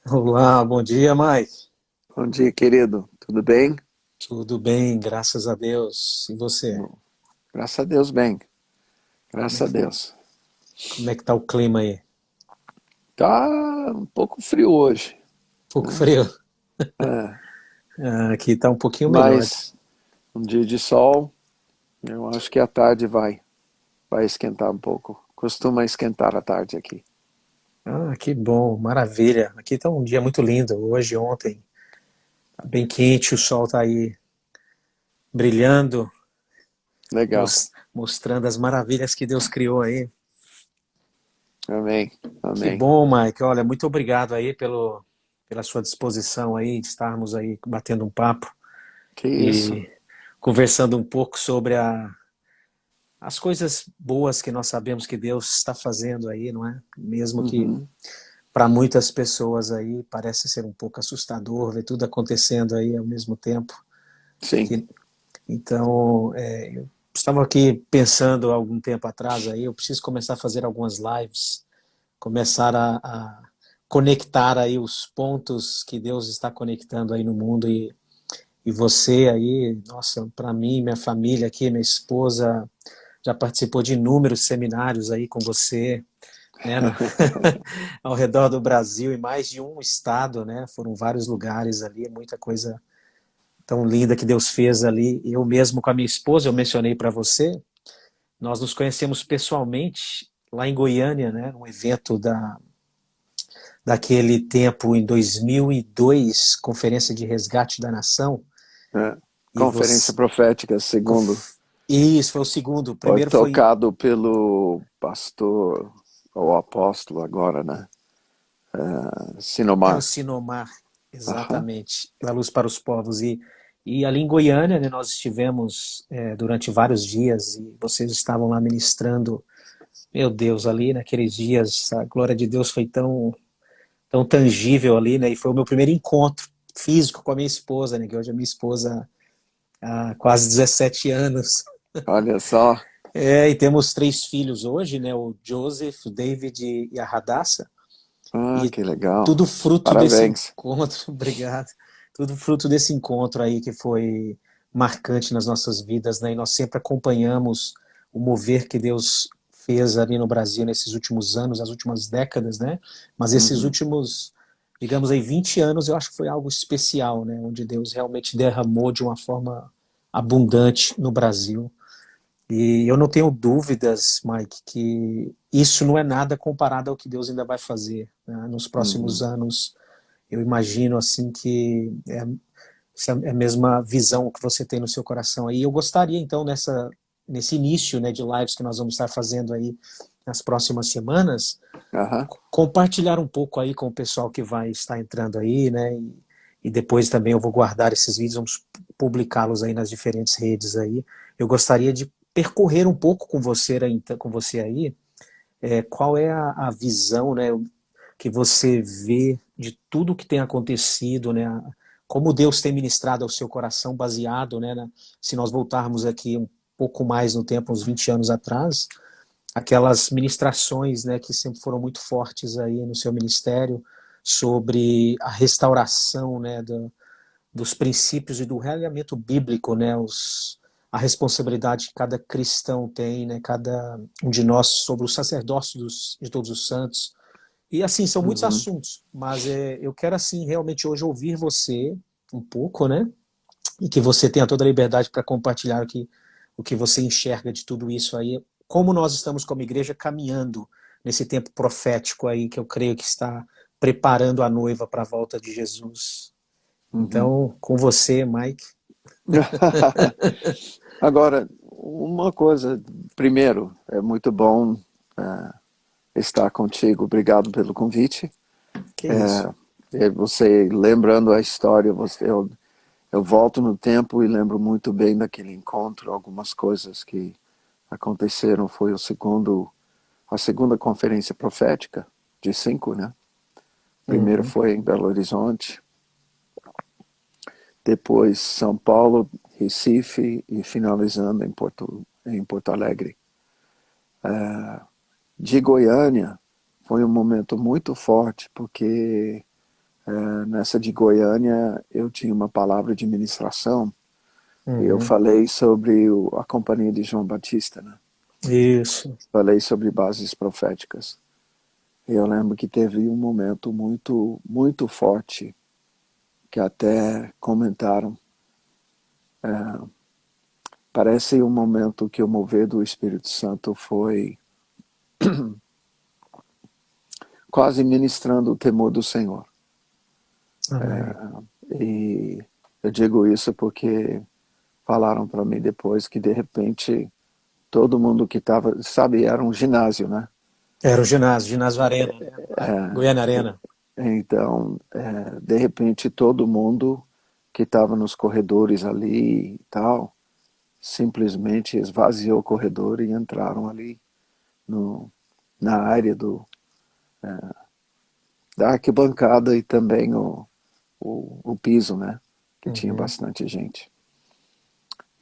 Olá, bom dia, Mike. Bom dia, querido. Tudo bem? Tudo bem, graças a Deus. E você? Bom, graças a Deus, bem. Como é Graças a que, Deus. como é que tá o clima aí? Tá um pouco frio hoje, Um pouco né? frio? É, Ah, aqui tá um pouquinho melhor. mas um dia de sol, eu acho que a tarde vai esquentar um pouco. Costuma esquentar a tarde aqui. Ah, que bom, maravilha. Aqui tá um dia muito lindo. Hoje, ontem, tá bem quente, o sol tá aí brilhando, Legal. mostrando as maravilhas que Deus criou aí. Amém. Que Amém. bom, Mike. Olha, muito obrigado aí pela sua disposição aí de estarmos aí batendo um papo Que isso? e conversando um pouco sobre as coisas boas que nós sabemos que Deus está fazendo aí, não é? Mesmo que Uhum. para muitas pessoas aí parece ser um pouco assustador ver tudo acontecendo aí ao mesmo tempo. Sim. Que, então, eu estava aqui pensando há algum tempo atrás aí, eu preciso começar a fazer algumas lives, começar a conectar aí os pontos que Deus está conectando aí no mundo e você aí, nossa, para mim, minha família aqui, minha esposa já participou de inúmeros seminários aí com você, né, ao redor do Brasil, em mais de um estado, né, foram vários lugares ali, muita coisa tão linda que Deus fez ali. Eu mesmo com a minha esposa, eu mencionei para você, nós nos conhecemos pessoalmente lá em Goiânia, né, num evento daquele tempo em 2002, Conferência de Resgate da Nação, É. e Conferência você... profética, segundo, Isso, foi o segundo. O foi primeiro foi... tocado pelo pastor, ou apóstolo agora, né? É o Sinomar. Sinomar, Aham. exatamente, da Luz para os Povos. E ali em Goiânia, né, nós estivemos durante vários dias e vocês estavam lá ministrando. Meu Deus, ali naqueles dias, a glória de Deus foi tão tangível ali, né? E foi o meu primeiro encontro físico com a minha esposa, né? Que hoje é minha esposa há quase 17 anos. Olha só. É, e temos três filhos hoje, né? O Joseph, o David e a Radassa. Ah, E que legal. tudo fruto desse Parabéns. encontro, obrigado. Tudo fruto desse encontro aí que foi marcante nas nossas vidas, né? E nós sempre acompanhamos o mover que Deus fez ali no Brasil nesses últimos anos, nas últimas décadas, né? Mas esses Uhum, últimos, digamos aí, 20 anos, eu acho que foi algo especial, né? Onde Deus realmente derramou de uma forma abundante no Brasil. E eu não tenho dúvidas, Mike, que isso não é nada comparado ao que Deus ainda vai fazer, né, nos próximos uhum, anos. Eu imagino assim que essa é a mesma visão que você tem no seu coração aí. Eu gostaria então nesse início, né, de lives que nós vamos estar fazendo aí nas próximas semanas, aham, compartilhar um pouco aí com o pessoal que vai estar entrando aí, né? E depois também eu vou guardar esses vídeos, vamos publicá-los aí nas diferentes redes aí. Eu gostaria de percorrer um pouco com você aí, qual é a visão, né, que você vê de tudo que tem acontecido, né? Como Deus tem ministrado ao seu coração, baseado, né, se nós voltarmos aqui um pouco mais no tempo, uns 20 anos atrás, aquelas ministrações, né, que sempre foram muito fortes aí no seu ministério sobre a restauração, né, dos princípios e do realinhamento bíblico, né, a responsabilidade que cada cristão tem, né, cada um de nós sobre o sacerdócio de todos os santos. E assim, são muitos uhum. assuntos, mas eu quero assim realmente hoje ouvir você um pouco, né? E que você tenha toda a liberdade para compartilhar o que você enxerga de tudo isso aí, como nós estamos como igreja caminhando nesse tempo profético aí que eu creio que está preparando a noiva para a volta de Jesus. Uhum. Então, com você, Mike. Agora, uma coisa, primeiro, é muito bom estar contigo. Obrigado pelo convite. Que isso? Você lembrando a história, eu volto no tempo e lembro muito bem daquele encontro, algumas coisas que aconteceram. Foi a segunda conferência profética de cinco, né? Primeiro Uhum, foi em Belo Horizonte, depois São Paulo, Recife e finalizando em Porto Alegre. De Goiânia foi um momento muito forte, porque Nessa de Goiânia, eu tinha uma palavra de ministração e eu Uhum. falei sobre a companhia de João Batista, né? Isso. Falei sobre bases proféticas. E eu lembro que teve um momento muito, muito forte que até comentaram. Parece um momento que o mover do Espírito Santo foi quase ministrando o temor do Senhor. Amém. E eu digo isso porque falaram para mim depois que de repente todo mundo que estava, sabe, era um ginásio, né? Era o ginásio Arena, né? Goiânia Arena. Então, de repente todo mundo que estava nos corredores ali e tal, simplesmente esvaziou o corredor e entraram ali no, na área da arquibancada e também o piso, né? Que tinha Uhum. bastante gente.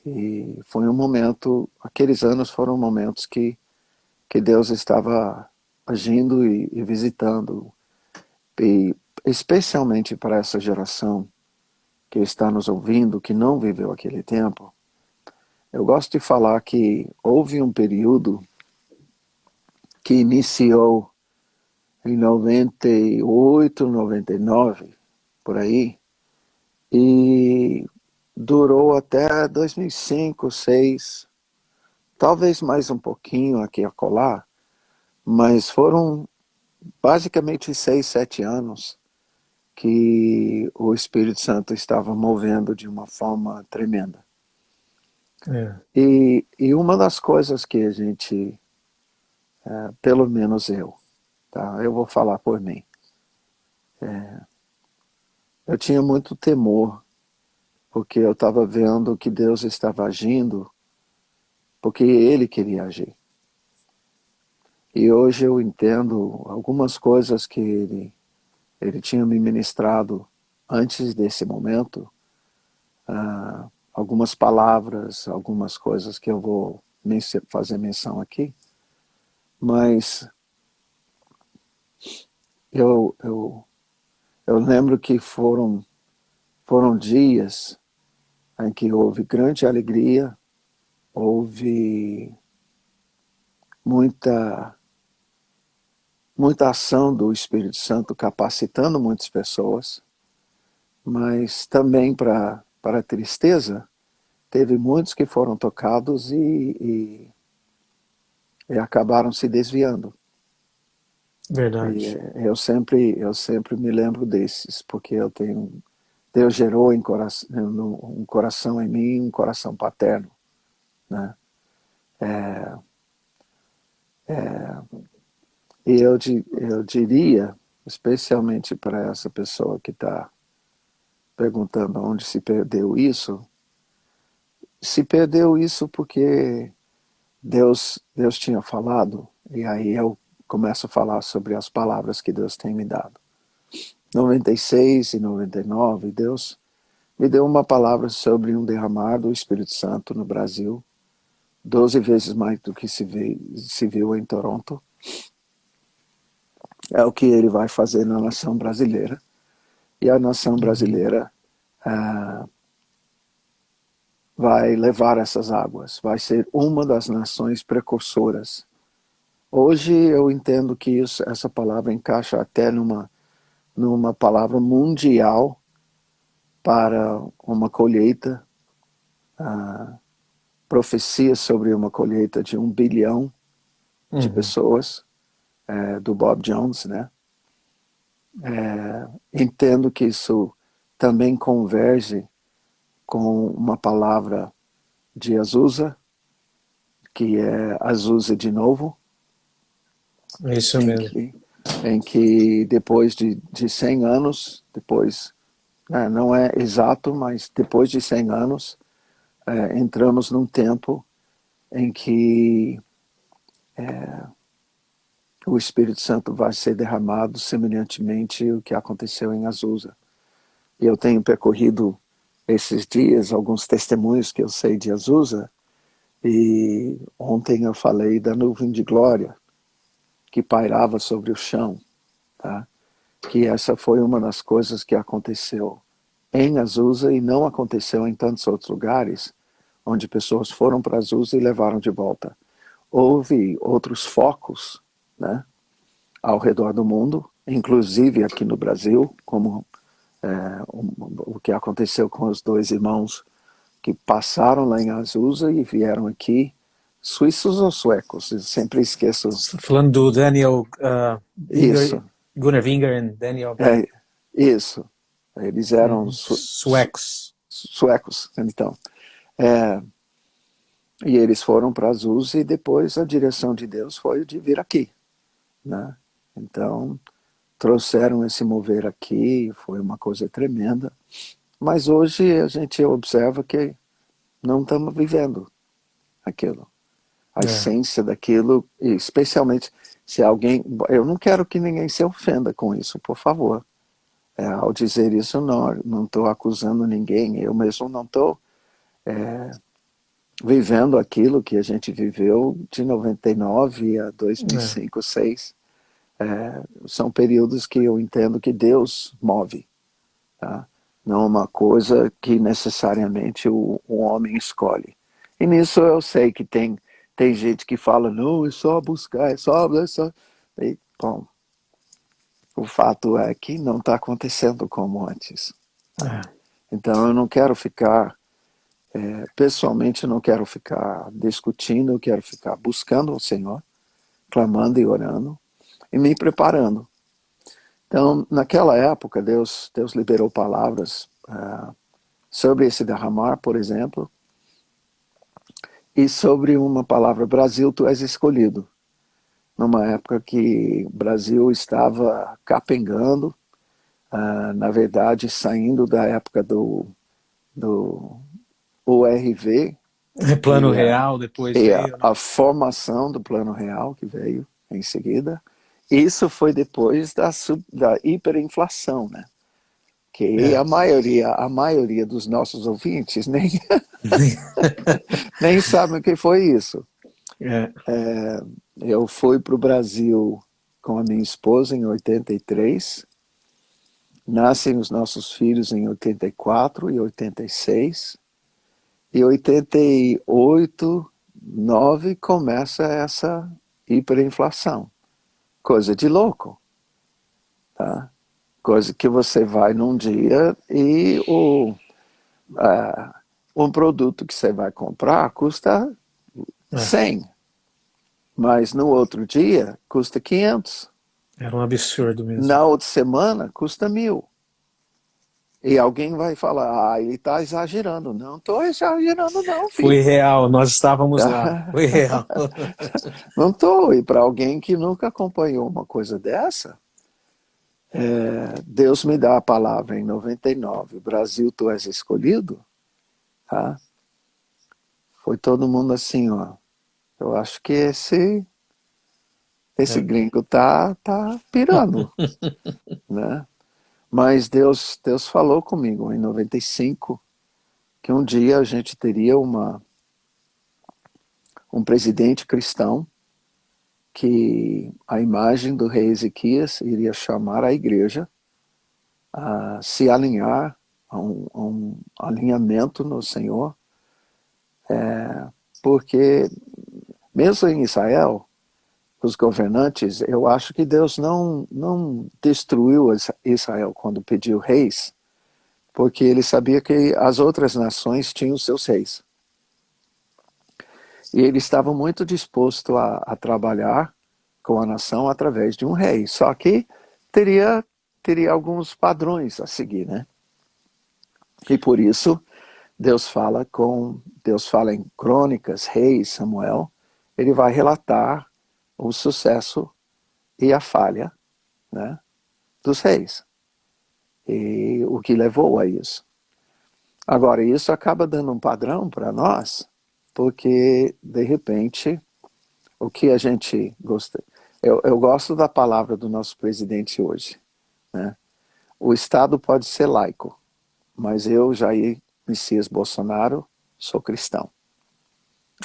E foi um momento, aqueles anos foram momentos que Deus estava agindo e visitando, e especialmente para essa geração que está nos ouvindo, que não viveu aquele tempo. Eu gosto de falar que houve um período que iniciou em 98, 99, por aí, e durou até 2005, 2006, talvez mais um pouquinho aqui a colar, mas foram basicamente 6, 7 anos que o Espírito Santo estava movendo de uma forma tremenda. É. E uma das coisas que a gente, pelo menos eu, tá? Eu vou falar por mim, eu tinha muito temor, porque eu estava vendo que Deus estava agindo, porque Ele queria agir. E hoje eu entendo algumas coisas que Ele tinha me ministrado antes desse momento, algumas palavras, algumas coisas que eu vou fazer menção aqui, mas eu, eu, eu lembro que foram dias em que houve grande alegria, houve muita, muita ação do Espírito Santo capacitando muitas pessoas, mas também para tristeza, teve muitos que foram tocados e acabaram se desviando. E Verdade. eu sempre me lembro desses, porque Deus gerou um coração em mim, um coração paterno, né? E eu diria, especialmente para essa pessoa que está perguntando onde se perdeu isso porque Deus tinha falado, e aí eu começo a falar sobre as palavras que Deus tem me dado. 96 e 99, Deus me deu uma palavra sobre um derramar do Espírito Santo no Brasil, 12 vezes mais do que se viu em Toronto. É o que ele vai fazer na nação brasileira. E a nação Amém. brasileira vai levar essas águas, vai ser uma das nações precursoras. Hoje eu entendo que essa palavra encaixa até numa palavra mundial para uma colheita, profecia sobre uma colheita de 1 bilhão de Uhum. pessoas, do Bob Jones, né? Entendo que isso também converge com uma palavra de Azusa, que é Azusa de novo, É isso em mesmo. que, em que depois de 100 anos, não é exato, mas depois de 100 anos, entramos num tempo em que o Espírito Santo vai ser derramado semelhantemente ao que aconteceu em Azusa. E eu tenho percorrido esses dias alguns testemunhos que eu sei de Azusa, e ontem eu falei da nuvem de glória que pairava sobre o chão, tá? que essa foi uma das coisas que aconteceu em Azusa e não aconteceu em tantos outros lugares, onde pessoas foram para Azusa e levaram de volta. Houve outros focos, né, ao redor do mundo, inclusive aqui no Brasil, como o que aconteceu com os dois irmãos que passaram lá em Azusa e vieram aqui, suíços ou suecos, eu sempre esqueço. Você tá falando do Daniel Isso, Gunnar Winger e Daniel é, isso. Eles eram suecos. suecos, então. É, e eles foram para Azusa e depois a direção de Deus foi de vir aqui, né? Então, trouxeram esse mover aqui, foi uma coisa tremenda. Mas hoje a gente observa que não estamos vivendo aquilo. A essência daquilo, e especialmente se alguém... Eu não quero que ninguém se ofenda com isso, por favor. Ao dizer isso, não estou acusando ninguém. Eu mesmo não estou vivendo aquilo que a gente viveu de 99 a 2005, 2006. São períodos que eu entendo que Deus move, tá? Não é uma coisa que necessariamente o homem escolhe. E nisso eu sei que tem gente que fala, não, é só buscar, é só... E, bom, o fato é que não está acontecendo como antes. Então eu não quero ficar, pessoalmente não quero ficar discutindo, eu quero ficar buscando o Senhor, clamando e orando, e me preparando. Então, naquela época, Deus liberou palavras sobre esse derramar, por exemplo, e sobre uma palavra, Brasil, tu és escolhido. Numa época que o Brasil estava capengando, na verdade, saindo da época do URV, Plano Real depois e veio, né? a formação do Plano Real, que veio em seguida. Isso foi depois da hiperinflação, né? Que a maioria dos nossos ouvintes nem sabem o que foi isso. Eu fui para o Brasil com a minha esposa em 83, nascem os nossos filhos em 84 e 86, e 88, 9 começa essa hiperinflação. Coisa de louco, tá? Coisa que você vai num dia e um produto que você vai comprar custa 100, mas no outro dia custa 500. Era um absurdo mesmo. Na outra semana custa 1.000. E alguém vai falar, ele está exagerando. Não estou exagerando não, filho. Foi real, nós estávamos lá. Foi real. Não estou. E para alguém que nunca acompanhou uma coisa dessa, Deus me dá a palavra em 99, Brasil, tu és escolhido, tá? Foi todo mundo assim, ó. Eu acho que esse gringo tá pirando, né? Mas Deus falou comigo em 95 que um dia a gente teria um presidente cristão que a imagem do rei Ezequias iria chamar a igreja a se alinhar a um alinhamento no Senhor, porque mesmo em Israel, os governantes, eu acho que Deus não destruiu Israel quando pediu reis, porque ele sabia que as outras nações tinham seus reis. E ele estava muito disposto a trabalhar com a nação através de um rei, só que teria alguns padrões a seguir, né? E por isso Deus fala em Crônicas, Reis, Samuel, ele vai relatar o sucesso e a falha, né, dos reis. E o que levou a isso. Agora, isso acaba dando um padrão para nós, porque, de repente, o que a gente gosta... Eu gosto da palavra do nosso presidente hoje, né? O Estado pode ser laico, mas eu, Jair Messias Bolsonaro, sou cristão.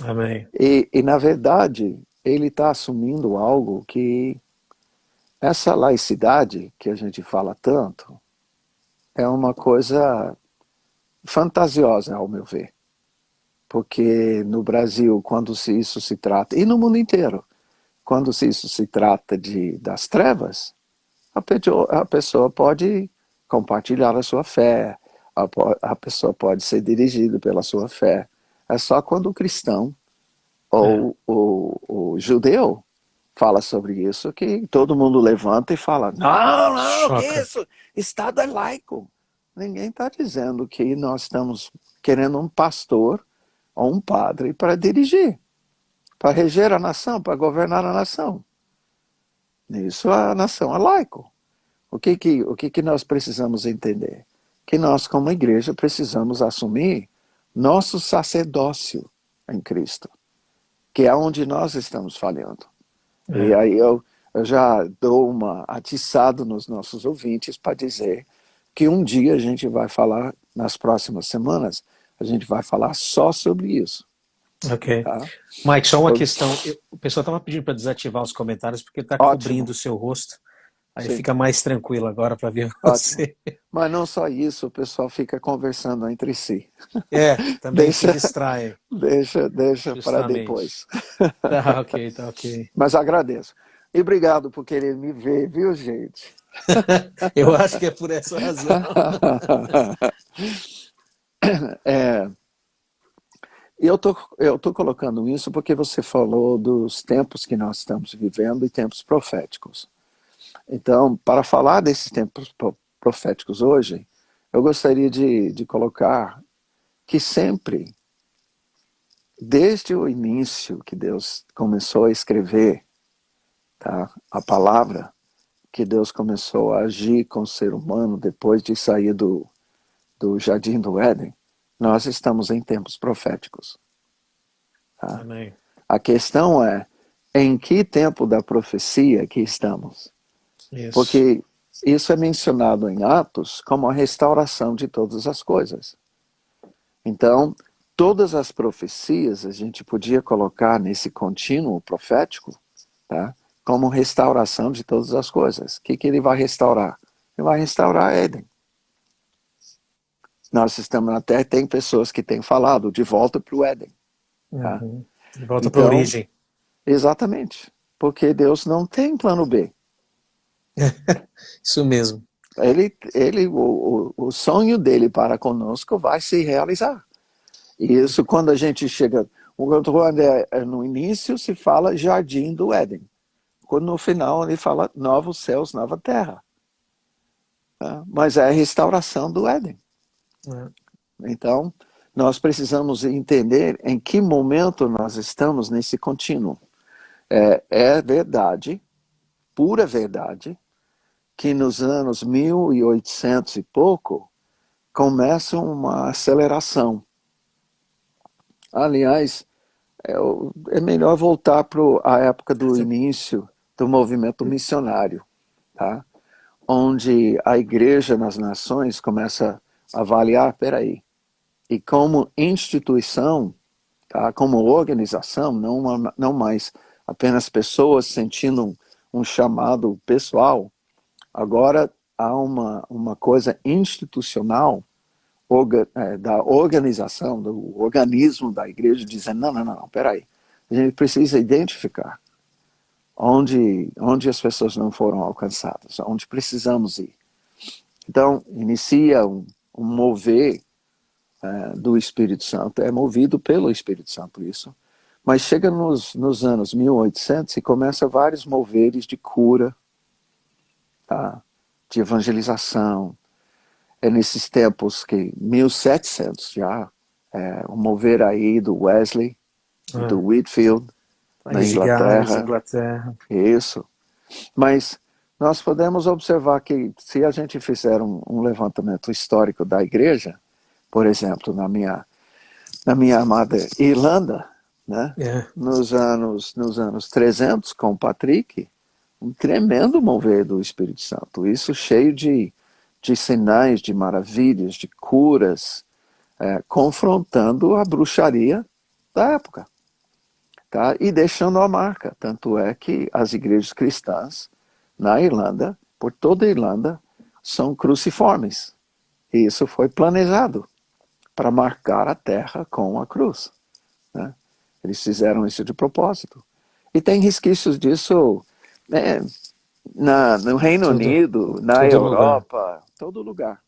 Amém. E na verdade, ele está assumindo algo que essa laicidade que a gente fala tanto é uma coisa fantasiosa, ao meu ver. Porque no Brasil, quando isso se trata, e no mundo inteiro, quando isso se trata das trevas, a pessoa pode compartilhar a sua fé, a pessoa pode ser dirigida pela sua fé. É só quando o cristão É, ou o judeu fala sobre isso que todo mundo levanta e fala: não, não, que choca. isso? Estado é laico. Ninguém está dizendo que nós estamos querendo um pastor ou um padre para dirigir, para reger a nação, para governar a nação. Isso a nação é laico. O que nós precisamos entender? Que nós, como igreja, precisamos assumir nosso sacerdócio em Cristo, que é onde nós estamos falhando. E É. aí eu já dou uma atiçada nos nossos ouvintes para dizer que um dia a gente vai falar, nas próximas semanas, a gente vai falar só sobre isso. Ok. Tá? Mike, só uma questão. O pessoal estava pedindo para desativar os comentários porque está cobrindo Ótimo, o seu rosto. Aí sim, fica mais tranquilo agora para ver ótimo. você. Mas não só isso, o pessoal fica conversando entre si. É, também se Deixa, distrai, deixa para justamente. depois. Tá ok, tá ok. Mas agradeço. E obrigado por querer me ver, viu, gente? Eu acho que é por essa razão. É, e eu tô colocando isso porque você falou dos tempos que nós estamos vivendo e tempos proféticos. Então, para falar desses tempos proféticos hoje, eu gostaria de colocar que sempre, desde o início que Deus começou a escrever, tá, a palavra, que Deus começou a agir com o ser humano depois de sair do Jardim do Éden, nós estamos em tempos proféticos. Tá? Amém. A questão é, em que tempo da profecia que estamos? Isso. Porque isso é mencionado em Atos como a restauração de todas as coisas. Então, todas as profecias a gente podia colocar nesse contínuo profético, tá? Como restauração de todas as coisas. O que ele vai restaurar? Ele vai restaurar Éden. Nós estamos até, tem pessoas que têm falado de volta para o Éden. Tá? Uhum. De volta para a Então, origem. exatamente. Porque Deus não tem plano B. Isso mesmo. O sonho dele para conosco vai se realizar. E isso quando a gente chega, quando no início se fala Jardim do Éden. Quando no final ele fala novos céus, nova terra. Tá? Mas é a restauração do Éden. É. Então, nós precisamos entender em que momento nós estamos nesse contínuo. É verdade, pura verdade, que nos anos 1800 e pouco começa uma aceleração. Aliás, é melhor voltar para a época do início do movimento missionário, tá? Onde a igreja nas nações começa a avaliar, peraí, e como instituição, tá? Como organização, não mais apenas pessoas sentindo um chamado pessoal, agora há uma coisa institucional da organização, do organismo da igreja, dizendo, não, peraí, a gente precisa identificar onde as pessoas não foram alcançadas, onde precisamos ir. Então, inicia um mover do Espírito Santo, é movido pelo Espírito Santo isso, mas chega nos anos 1800 e começa vários moveres de cura, tá? De evangelização. É nesses tempos que 1700 já, o mover aí do Wesley e do É. Whitfield na País de Gales, Inglaterra, Inglaterra. isso. Mas nós podemos observar que se a gente fizer um levantamento histórico da igreja, por exemplo, na minha amada Irlanda, né, É. nos anos 300 com Patrick, um tremendo mover do Espírito Santo, isso cheio de sinais, de maravilhas, de curas, confrontando a bruxaria da época, tá? E deixando a marca. Tanto é que as igrejas cristãs na Irlanda, por toda a Irlanda, são cruciformes. E isso foi planejado para marcar a terra com a cruz, né? Eles fizeram isso de propósito. E tem resquícios disso, né, no Reino Todo, Unido, na todo lugar. Europa, todo lugar.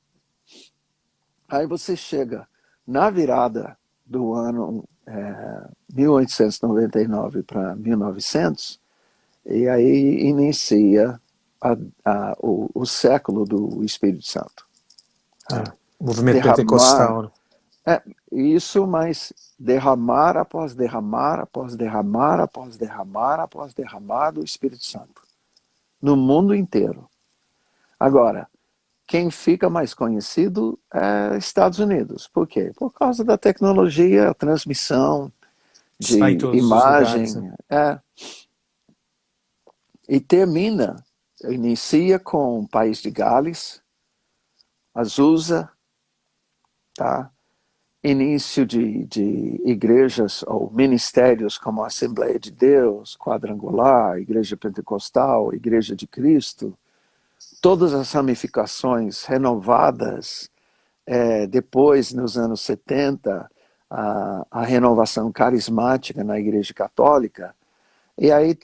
Aí você chega na virada do ano 1899 para 1900, e aí inicia o século do Espírito Santo. É. Tá? Movimento Derramar, pentecostal, né? isso, mas derramar após derramar, após derramar, após derramar, após derramar do Espírito Santo. No mundo inteiro. Agora, quem fica mais conhecido é Estados Unidos. Por quê? Por causa da tecnologia, a transmissão Está em de todos os lugares, né? imagem. E inicia com o País de Gales, Azusa, tá? Início de igrejas ou ministérios como a Assembleia de Deus, Quadrangular, Igreja Pentecostal, Igreja de Cristo, todas as ramificações renovadas. Depois, nos anos 70, a renovação carismática na Igreja Católica, e aí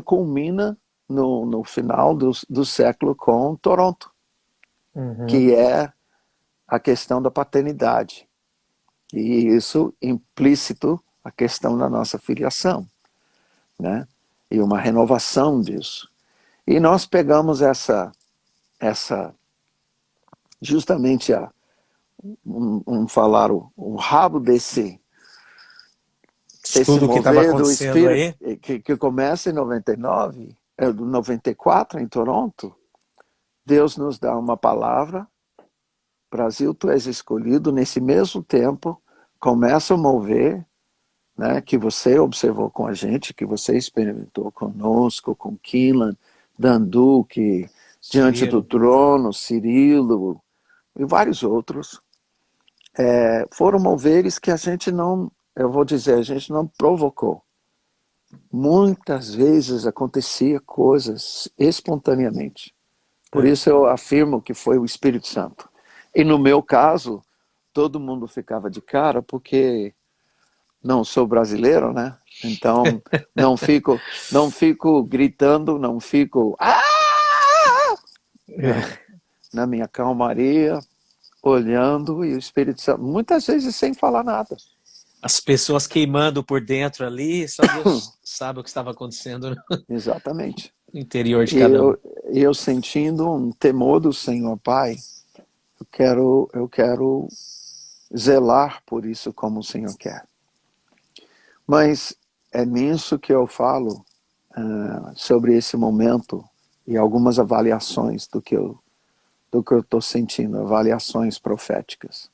culmina no final do século com Toronto, Uhum. que é a questão da paternidade. E isso implícito a questão da nossa filiação, né? E uma renovação disso. E nós pegamos justamente falar o rabo desse Tudo que estava mover do acontecendo espírito aí. que começa em 99, 94 em Toronto. Deus nos dá uma palavra, Brasil, tu és escolhido. Nesse mesmo tempo começa a mover, né, que você observou com a gente, que você experimentou conosco, com Keelan, Danduque, Diante do Cirilo. Trono, Cirilo e vários outros. Foram moveres que a gente não, eu vou dizer, a gente não provocou. Muitas vezes acontecia coisas espontaneamente. Por É. isso eu afirmo que foi o Espírito Santo. E no meu caso, todo mundo ficava de cara porque não sou brasileiro, né? Então não fico gritando, não fico não, na minha calmaria, olhando e o Espírito Santo, muitas vezes sem falar nada. As pessoas queimando por dentro ali, só Deus sabe o que estava acontecendo no Exatamente. interior de E cada um. eu sentindo um temor do Senhor Pai, eu quero zelar por isso como o Senhor quer. Mas é nisso que eu falo sobre esse momento e algumas avaliações do que eu estou sentindo, avaliações proféticas.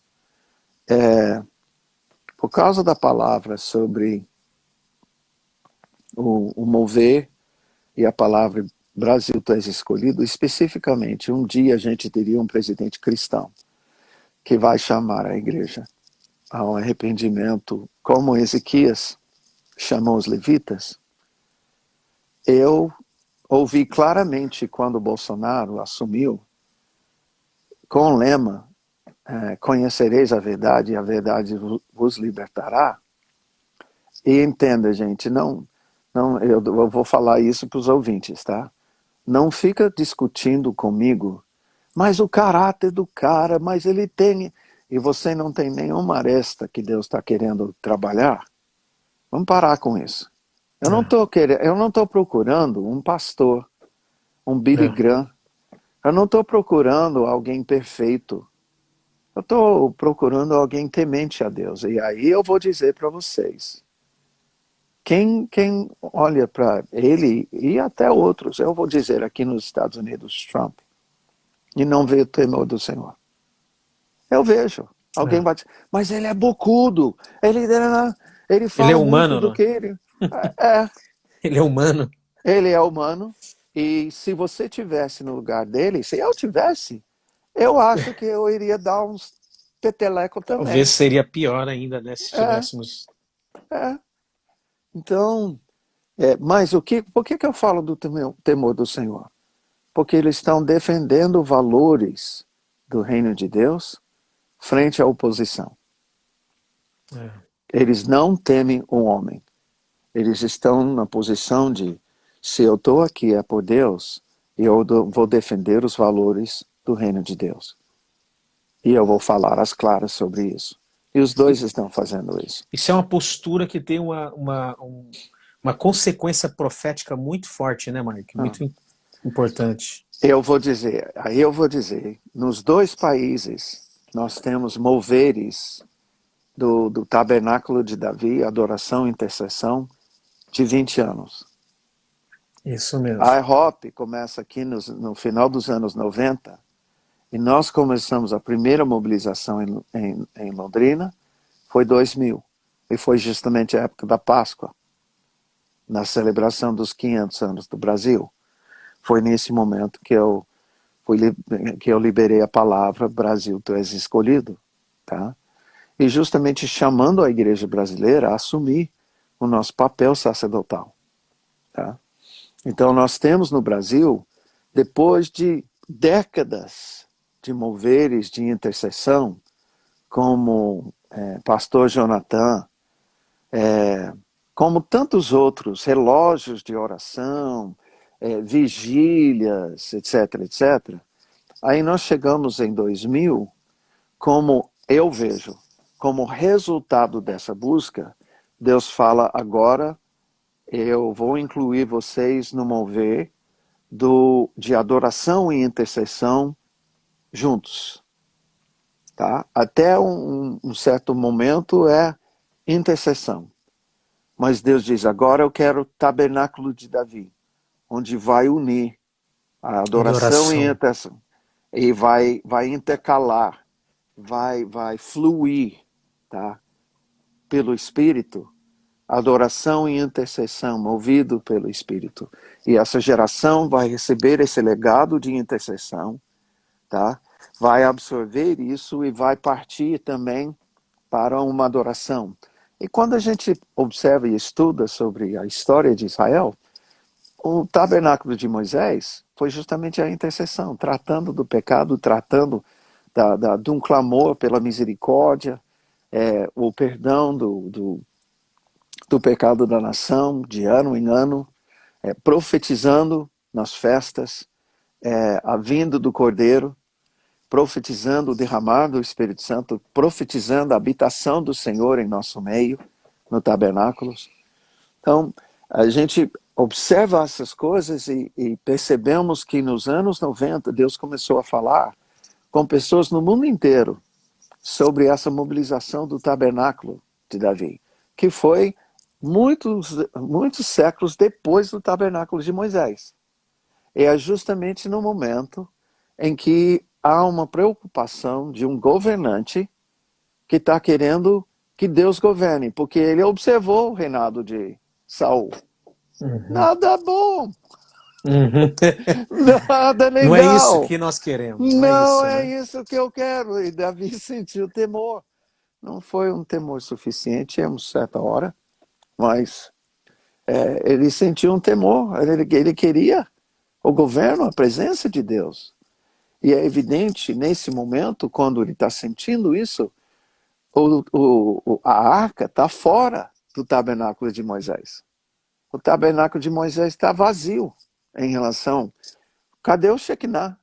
Por causa da palavra sobre o mover e a palavra Brasil, tu és escolhido, especificamente, um dia a gente teria um presidente cristão que vai chamar a igreja a um arrependimento, como Ezequias chamou os levitas. Eu ouvi claramente quando o Bolsonaro assumiu, com o lema, conhecereis a verdade e a verdade vos libertará. E entenda, gente, eu vou falar isso para os ouvintes, tá? Não fica discutindo comigo, mas o caráter do cara, mas ele tem, e você não tem nenhuma aresta que Deus está querendo trabalhar. Vamos parar com isso. É, Eu não estou procurando um pastor, um Billy é. Graham. Eu não estou procurando alguém perfeito. Eu estou procurando alguém temente a Deus. E aí eu vou dizer para vocês, quem olha para ele e até outros, eu vou dizer aqui nos Estados Unidos, Trump, e não vê o temor do Senhor. Eu vejo. Alguém É. vai dizer, mas ele é bocudo, ele Ele é fala muito humano, do não? que ele. É, Ele é humano. ele é humano, e se você tivesse no lugar dele, se eu tivesse, eu acho que eu iria dar uns peteleco Talvez também. seria pior ainda, né, se É, tivéssemos. é. Então, mas por que eu falo do temor do Senhor? Porque eles estão defendendo valores do reino de Deus frente à oposição. É. Eles não temem o homem. Eles estão na posição de, se eu estou aqui é por Deus, eu vou defender os valores do reino de Deus. E eu vou falar às claras sobre isso. E os dois estão fazendo isso. Isso é uma postura que tem uma consequência profética muito forte, né, Mike? Muito importante. Aí eu vou dizer, nos dois países nós temos moveres do tabernáculo de Davi, adoração e intercessão, de 20 anos. Isso mesmo. A IHOP começa aqui no final dos anos 90, e nós começamos a primeira mobilização em Londrina, foi 2000, e foi justamente a época da Páscoa, na celebração dos 500 anos do Brasil. Foi nesse momento que eu liberei a palavra Brasil, tu és escolhido, tá? E justamente chamando a igreja brasileira a assumir o nosso papel sacerdotal, tá? Então nós temos no Brasil, depois de décadas de moveres de intercessão, como pastor Jonathan, como tantos outros, relógios de oração, vigílias, etc, etc. Aí nós chegamos em 2000, como eu vejo, como resultado dessa busca, Deus fala, agora eu vou incluir vocês no mover de adoração e intercessão juntos. Tá? Até um certo momento é intercessão. Mas Deus diz, agora eu quero o tabernáculo de Davi, onde vai unir a adoração e intercessão. E vai intercalar, vai fluir, tá? Pelo Espírito, adoração e intercessão, movido pelo Espírito. E essa geração vai receber esse legado de intercessão, tá? Vai absorver isso e vai partir também para uma adoração. E quando a gente observa e estuda sobre a história de Israel, o tabernáculo de Moisés foi justamente a intercessão, tratando do pecado, tratando de um clamor pela misericórdia, o perdão do pecado da nação, de ano em ano, profetizando nas festas, a vinda do Cordeiro, profetizando o derramar do Espírito Santo, profetizando a habitação do Senhor em nosso meio, no tabernáculo. Então, a gente observa essas coisas e percebemos que nos anos 90 Deus começou a falar com pessoas no mundo inteiro sobre essa mobilização do tabernáculo de Davi, que foi muitos séculos depois do tabernáculo de Moisés. E é justamente no momento em que há uma preocupação de um governante que está querendo que Deus governe, porque ele observou o reinado de Saul. Uhum. Nada bom. Uhum. Nada legal. Não é isso que nós queremos. Não é é isso que eu quero. E Davi sentiu temor. Não foi um temor suficiente em uma certa hora, mas ele sentiu um temor. Ele queria o governo, a presença de Deus. E é evidente, nesse momento, quando ele está sentindo isso, a arca está fora do tabernáculo de Moisés. O tabernáculo de Moisés está vazio em relação... Cadê o Shekinah?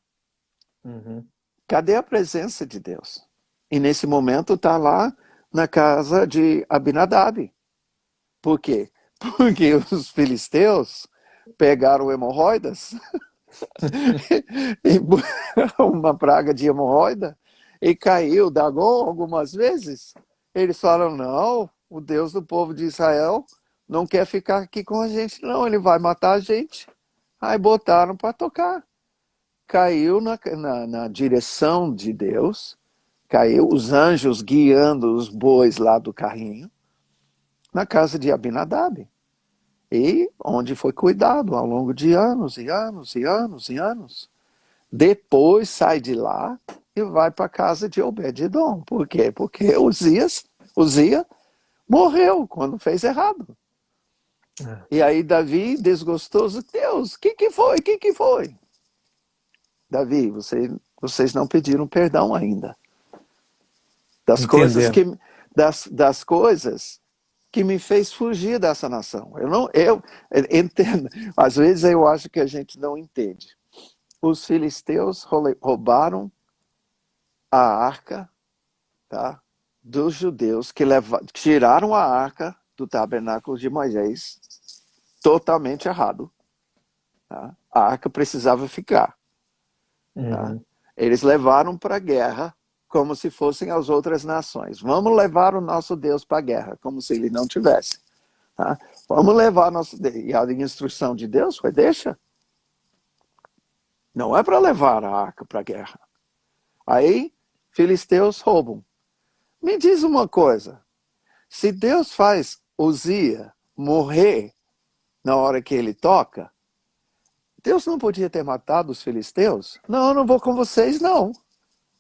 Uhum. Cadê a presença de Deus? E nesse momento está lá na casa de Abinadab. Por quê? Porque os filisteus pegaram hemorroidas, uma praga de hemorroida, e caiu Dagon algumas vezes. Eles falaram, não, o Deus do povo de Israel não quer ficar aqui com a gente, não, ele vai matar a gente. Aí botaram para tocar. Caiu na direção de Deus, caiu os anjos guiando os bois lá do carrinho, na casa de Abinadab. E onde foi cuidado ao longo de anos e anos e anos e anos. Depois sai de lá e vai para a casa de Obed-edom. Por quê? Porque Uzia morreu quando fez errado. E aí Davi, desgostoso, Deus, o que foi? O que foi? Davi, vocês não pediram perdão ainda. Das coisas Entendendo. das coisas que me fez fugir dessa nação. Eu entendo. Às vezes eu acho que a gente não entende. Os filisteus roubaram a arca, tá, dos judeus que tiraram a arca do tabernáculo de Moisés totalmente errado. Tá? A arca precisava ficar. Tá? Uhum. Eles levaram para a guerra como se fossem as outras nações. Vamos levar o nosso Deus para a guerra, como se ele não tivesse. Tá? Vamos levar nosso Deus. E a instrução de Deus foi: deixa. Não é para levar a arca para a guerra. Aí, filisteus roubam. Me diz uma coisa. Se Deus faz Uzia morrer na hora que ele toca, Deus não podia ter matado os filisteus? Não, eu não vou com vocês, não.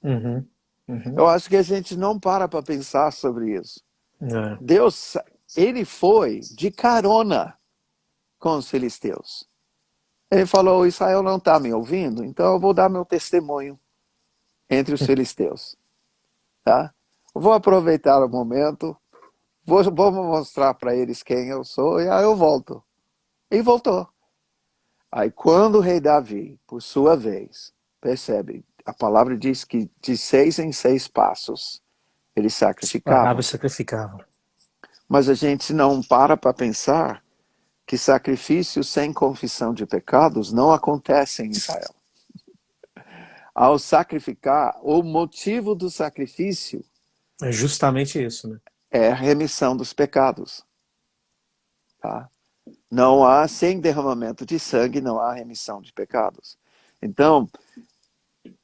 Uhum. Uhum. Eu acho que a gente não para pensar sobre isso. É. Deus, ele foi de carona com os filisteus. Ele falou: Israel não está me ouvindo, então eu vou dar meu testemunho entre os filisteus. Tá? Eu vou aproveitar o momento, vou mostrar para eles quem eu sou, e aí eu volto. E voltou. Aí quando o rei Davi, por sua vez, percebe, a palavra diz que de 6 em 6 passos eles Parava e sacrificavam. sacrificava. Mas a gente não para pensar que sacrifício sem confissão de pecados não acontece em Israel. Ao sacrificar, o motivo do sacrifício É justamente isso, né? é a remissão dos pecados. Tá? Não há, sem derramamento de sangue, não há remissão de pecados. Então,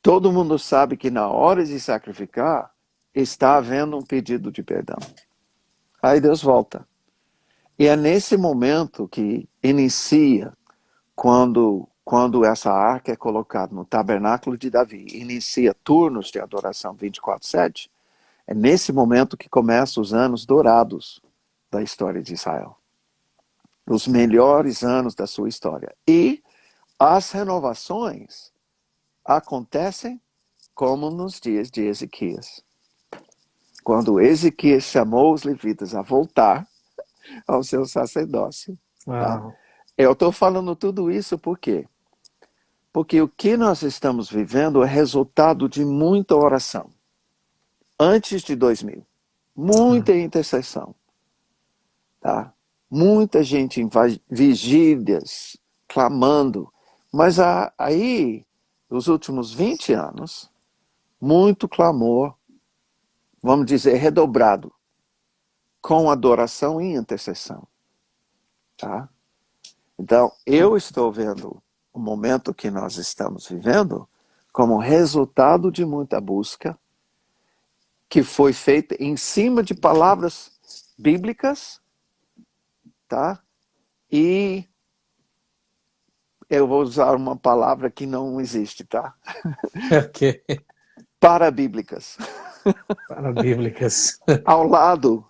todo mundo sabe que na hora de sacrificar, está havendo um pedido de perdão. Aí Deus volta. E é nesse momento que inicia, quando essa arca é colocada no tabernáculo de Davi, inicia turnos de adoração 24/7, é nesse momento que começam os anos dourados da história de Israel. Os melhores anos da sua história. E as renovações acontecem como nos dias de Ezequias. Quando Ezequias chamou os levitas a voltar ao seu sacerdócio. Tá? Uau. Eu estou falando tudo isso por quê? Porque o que nós estamos vivendo é resultado de muita oração. Antes de 2000. Muita intercessão. Tá? Muita gente em vigílias, clamando. Mas aí, nos últimos 20 anos, muito clamor, vamos dizer, redobrado, com adoração e intercessão. Tá? Então, eu estou vendo o momento que nós estamos vivendo como resultado de muita busca que foi feita em cima de palavras bíblicas, tá? E eu vou usar uma palavra que não existe, tá? Ok. Parabíblicas. Parabíblicas. Ao lado,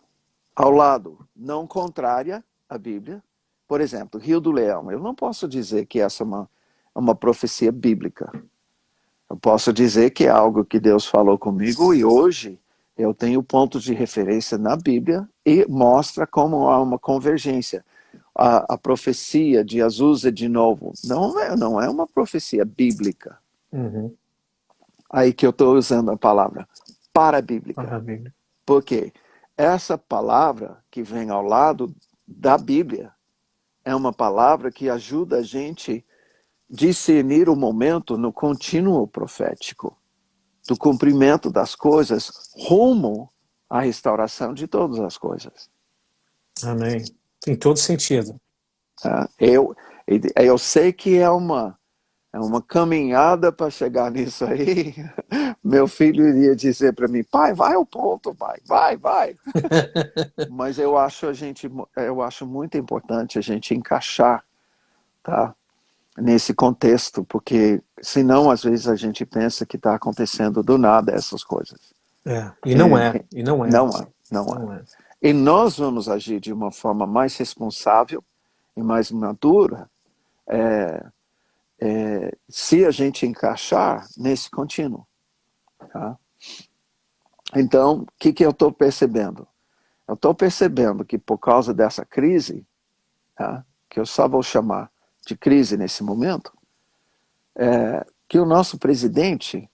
não contrária à Bíblia. Por exemplo, Rio do Leão. Eu não posso dizer que essa é uma profecia bíblica. Eu posso dizer que é algo que Deus falou comigo e hoje eu tenho pontos de referência na Bíblia e mostra como há uma convergência. A profecia de Azusa de novo não é uma profecia bíblica. Uhum. Aí que eu estou usando a palavra parabíblica. Parabíblica. Por quê? Essa palavra que vem ao lado da Bíblia é uma palavra que ajuda a gente discernir o momento no contínuo profético, do cumprimento das coisas rumo à restauração de todas as coisas. Amém. Em todo sentido. Eu sei que é uma caminhada para chegar nisso aí. Meu filho iria dizer para mim: pai, vai ao ponto, pai, vai. Mas eu acho muito importante a gente encaixar, tá, nesse contexto, porque senão às vezes a gente pensa que está acontecendo do nada essas coisas. E não é. E não é. Não é. E nós vamos agir de uma forma mais responsável e mais madura se a gente encaixar nesse contínuo. Tá? Então, o que eu estou percebendo? Eu estou percebendo que por causa dessa crise, tá? Que eu só vou chamar de crise nesse momento, que o nosso presidente,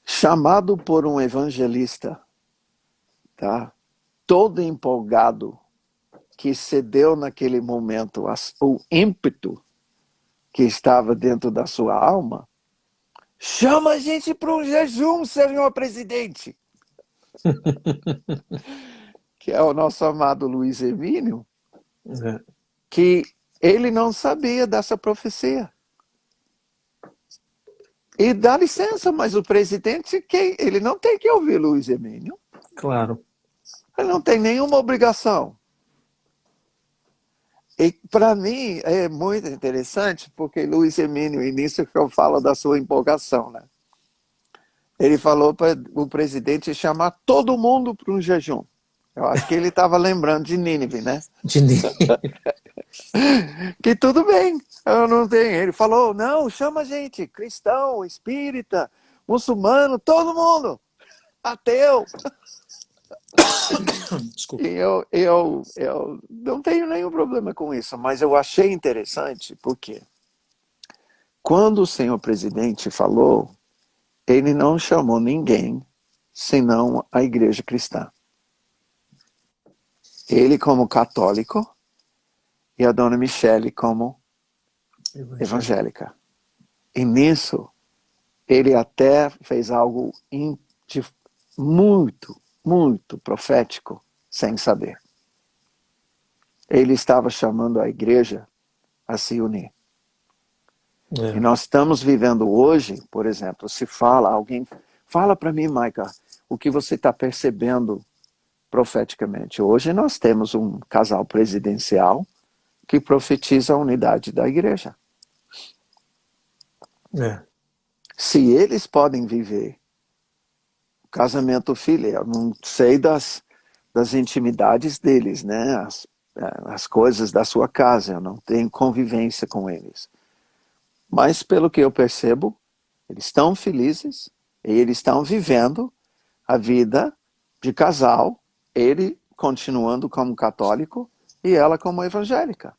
chamado por um evangelista, tá? Todo empolgado, que cedeu naquele momento o ímpeto que estava dentro da sua alma, chama a gente para um jejum, senhor presidente. Que é o nosso amado Luiz Hermínio, que ele não sabia dessa profecia. E dá licença, mas o presidente, ele não tem que ouvir Luiz Hermínio. Claro. Ele não tem nenhuma obrigação. E para mim é muito interessante, porque Luiz Hermínio, no início que eu falo da sua empolgação, né? Ele falou para o presidente chamar todo mundo para um jejum. Eu acho que ele estava lembrando de Nínive, né? De Nínive. Que tudo bem, eu não tenho. Ele falou, não, chama a gente, cristão, espírita, muçulmano, todo mundo, ateu. Desculpa. E eu não tenho nenhum problema com isso, mas eu achei interessante porque quando o senhor presidente falou, ele não chamou ninguém senão a igreja cristã. Ele como católico e a dona Michele como evangélica. E nisso, ele até fez algo muito, muito profético, sem saber. Ele estava chamando a igreja a se unir. E nós estamos vivendo hoje, por exemplo, se alguém fala para mim, Maica, o que você está percebendo profeticamente. Hoje nós temos um casal presidencial que profetiza a unidade da igreja. Se eles podem viver o casamento filial, não sei das intimidades deles, né? As coisas da sua casa, eu não tenho convivência com eles. Mas pelo que eu percebo, eles estão felizes e eles estão vivendo a vida de casal, ele continuando como católico e ela como evangélica.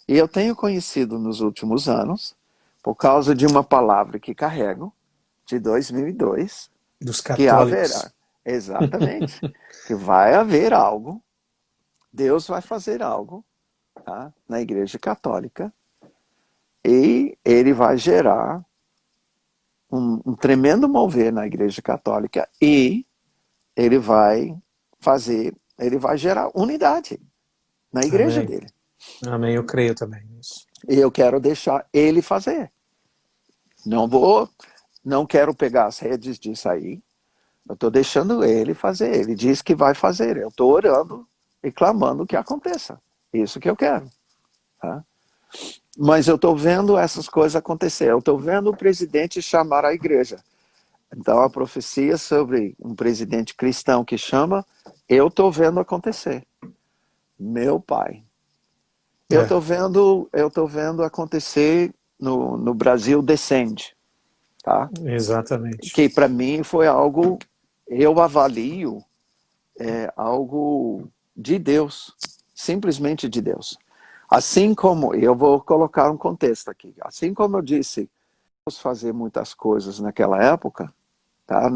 E eu tenho conhecido nos últimos anos, por causa de uma palavra que carrego, de 2002, dos católicos. Que haverá, exatamente, que vai haver algo, Deus vai fazer algo, tá, na igreja católica, e ele vai gerar um tremendo mover na igreja católica, e ele vai gerar unidade na igreja Amém. dele. Amém, eu creio também nisso. E eu quero deixar ele fazer. Não quero pegar as redes disso aí. Eu estou deixando ele fazer. Ele diz que vai fazer. Eu estou orando e clamando que aconteça. Isso que eu quero. Tá? Mas eu estou vendo essas coisas acontecer. Eu estou vendo o presidente chamar a igreja. Então a profecia sobre um presidente cristão que chama, eu estou vendo acontecer. Meu pai. Eu estou vendo acontecer no Brasil Descende. Tá? Exatamente. Que para mim foi algo, eu avalio, algo de Deus, simplesmente de Deus. Assim como, eu vou colocar um contexto aqui, assim como eu disse, vamos fazer muitas coisas naquela época, tá?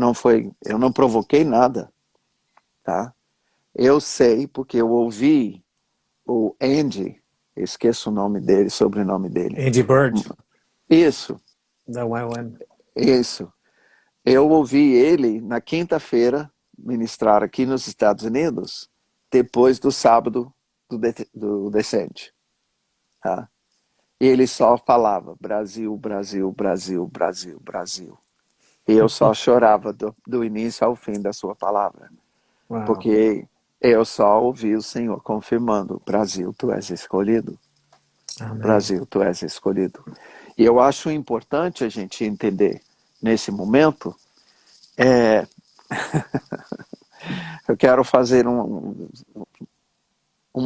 Eu não provoquei nada, tá? Eu sei porque eu ouvi o Andy, esqueço o nome dele, sobrenome dele. Andy Bird. Isso. Da YWAM. Isso. Eu ouvi ele na quinta-feira ministrar aqui nos Estados Unidos, depois do sábado do Descende. Tá? E ele só falava Brasil, Brasil, Brasil, Brasil, Brasil. E eu só chorava do início ao fim da sua palavra. Uau. Porque eu só ouvi o Senhor confirmando, Brasil, tu és escolhido. Amém. Brasil, tu és escolhido. E eu acho importante a gente entender nesse momento, eu quero fazer um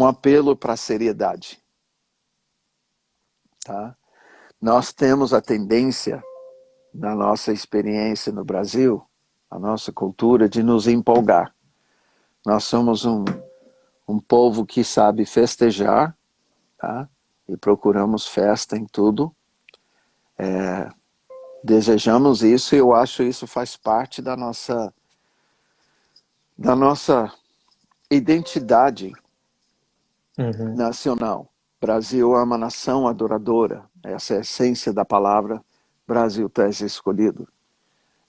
apelo para a seriedade. Tá? nós temos a tendência, na nossa experiência no Brasil, a nossa cultura, de nos empolgar. Nós somos um povo que sabe festejar, tá? E procuramos festa em tudo. Desejamos isso e eu acho isso faz parte da nossa identidade nacional. Brasil é uma nação adoradora. Essa é a essência da palavra Brasil tens escolhido.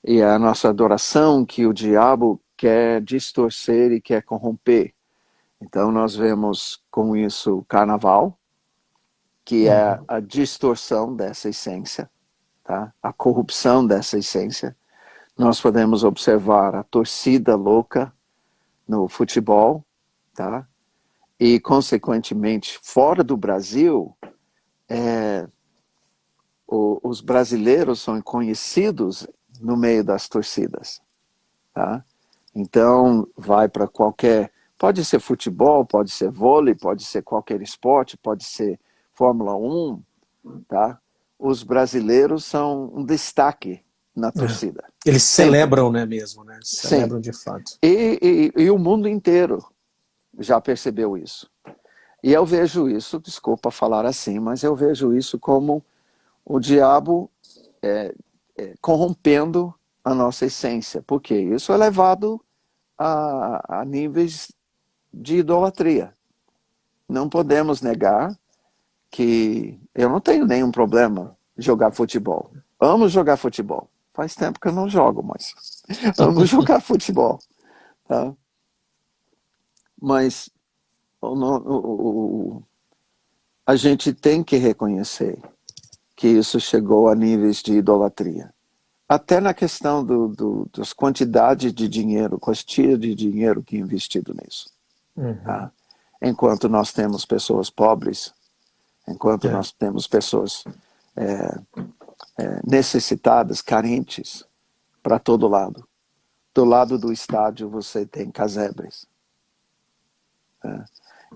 E é a nossa adoração que o diabo quer distorcer e quer corromper. Então nós vemos com isso o carnaval, que é a distorção dessa essência, tá? A corrupção dessa essência. Nós podemos observar a torcida louca no futebol, tá? E, consequentemente, fora do Brasil, os brasileiros são conhecidos no meio das torcidas, tá? Então, vai para qualquer... Pode ser futebol, pode ser vôlei, pode ser qualquer esporte, pode ser Fórmula 1, tá? Os brasileiros são um destaque na torcida. Eles Sempre. celebram, né, mesmo, né? Celebram Sim. de fato. E o mundo inteiro já percebeu isso. E eu vejo isso, desculpa falar assim, mas eu vejo isso como o diabo corrompendo a nossa essência, porque isso é levado a níveis de idolatria. Não podemos negar que eu não tenho nenhum problema jogar futebol. Amo jogar futebol. Faz tempo que eu não jogo, mas amo jogar futebol. Tá? Mas a gente tem que reconhecer que isso chegou a níveis de idolatria. Até na questão das quantidades de dinheiro, quantia de dinheiro que é investido nisso. Tá? Enquanto nós temos pessoas pobres, enquanto nós temos pessoas necessitadas, carentes, para todo lado. Do lado do estádio você tem casebres.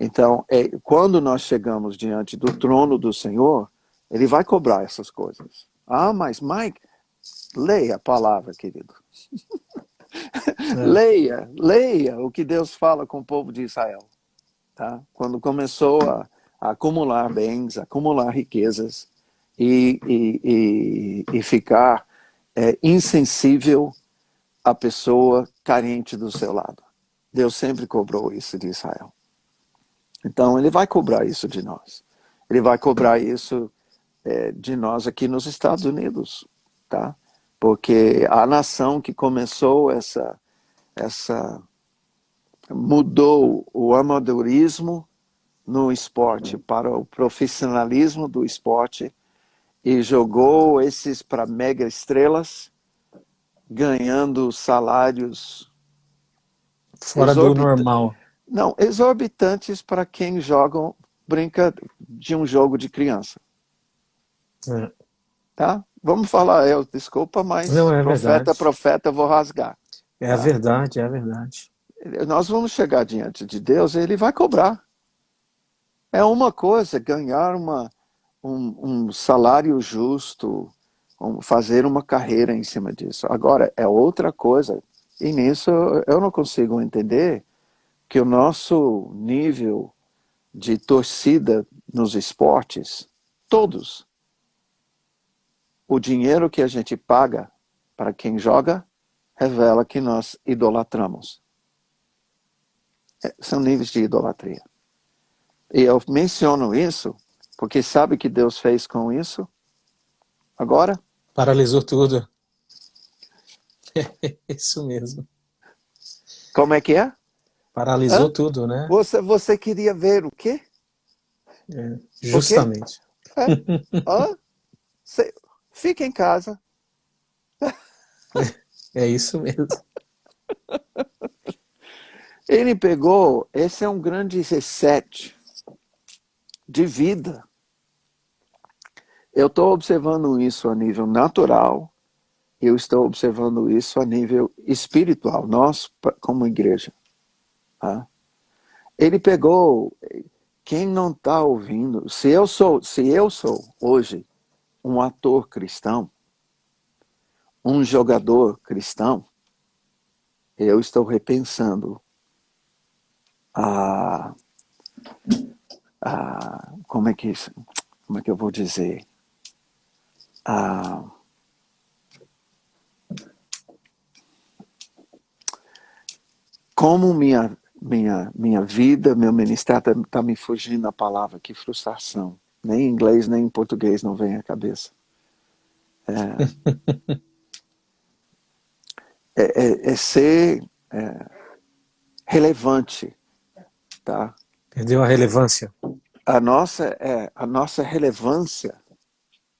Então, quando nós chegamos diante do trono do Senhor, Ele vai cobrar essas coisas. Ah, mas Mike, leia a palavra, querido. Leia o que Deus fala com o povo de Israel. Tá? Quando começou a acumular bens, acumular riquezas e ficar insensível à pessoa carente do seu lado. Deus sempre cobrou isso de Israel. Então, Ele vai cobrar isso de nós. Ele vai cobrar isso de nós aqui nos Estados Unidos, tá? Porque a nação que começou mudou o amadorismo no esporte para o profissionalismo do esporte e jogou esses para mega estrelas, ganhando salários fora do normal. Não, exorbitantes para quem brinca de um jogo de criança. Tá? Vamos falar, desculpa, mas não, profeta, vou rasgar. É a verdade, é a verdade. Nós vamos chegar diante de Deus e Ele vai cobrar. É uma coisa ganhar um salário justo, fazer uma carreira em cima disso. Agora, é outra coisa. E nisso eu não consigo entender que o nosso nível de torcida nos esportes, todos, o dinheiro que a gente paga para quem joga, revela que nós idolatramos. São níveis de idolatria. E eu menciono isso porque sabe o que Deus fez com isso? Agora? Paralisou tudo. Isso mesmo. Como é que é? Paralisou tudo, né? Você queria ver o quê? Justamente. Fica em casa. É isso mesmo. Ele pegou, esse é um grande reset de vida. Eu estou observando isso a nível natural, eu estou observando isso a nível espiritual, nós como igreja. Tá? Ele pegou, quem não está ouvindo, se eu sou hoje um ator cristão, um jogador cristão, eu estou repensando como é que eu vou dizer? Como minha vida, meu ministério está me fugindo a palavra, que frustração. Nem em inglês, nem em português não vem à cabeça. Ser relevante, tá? Perdeu a relevância. A nossa relevância,